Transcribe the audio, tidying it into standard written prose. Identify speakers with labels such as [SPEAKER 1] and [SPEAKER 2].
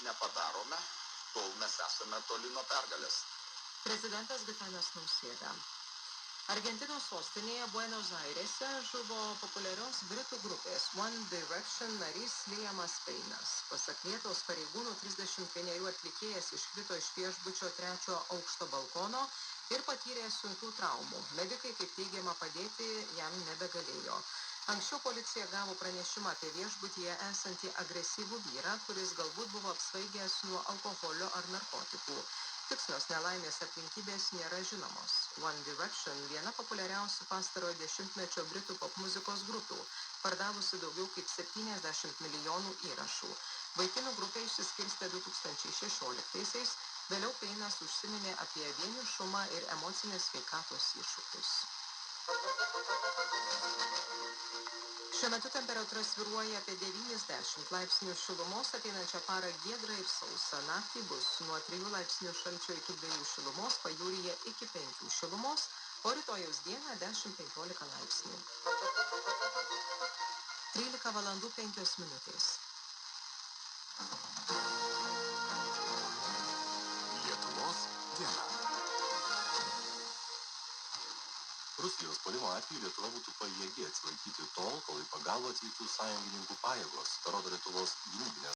[SPEAKER 1] nepadarome, tol mes esame toli nuo pergalės.
[SPEAKER 2] Prezidentas Gitanas Nausėda. Argentinos sostinėje Buenos Airėse žuvo populiarios britų grupės One Direction narys Liamas Paynas. Pasak vietos pareigūnų, 31 atlikėjas iškrito iš viešbučio 3 aukšto balkono ir patyrė sunkių traumų. Medikai, kaip teigiama, padėti jam nebegalėjo. Anksčiau policija gavo pranešimą apie viešbutyje esantį agresyvų vyrą, kuris galbūt buvo apsvaigęs nuo alkoholio ar narkotikų. Tikslios nelaimės aplinkybės nėra žinomos. One Direction viena populiariausių pastarojo dešimtmečio britų popmuzikos grupių, pardavusi daugiau kaip 70 milijonų įrašų. Vaikinų grupė išsiskirstė 2016-aisiais, vėliau Paynas užsiminė apie vienišumą ir emocinės sveikatos iššūkius. Šiuo metu temperatūra svyruoja apie 90 laipsnių šilumos, ateinančią parą giedra ir sausa. Naktį bus nuo 3 laipsnių šalčio iki 2 šilumos, pajūryje iki 5 šilumos, o rytojaus dieną 10-15 laipsnių. 13 valandų 5 minutės.
[SPEAKER 3] Lietuvos diena. Rusijos puolimo atveju Lietuva būtų pajėgi atsilaikyti tol, kol į pagalbą atvyktų sąjungininkų pajėgos, parodo Lietuvos gynybinės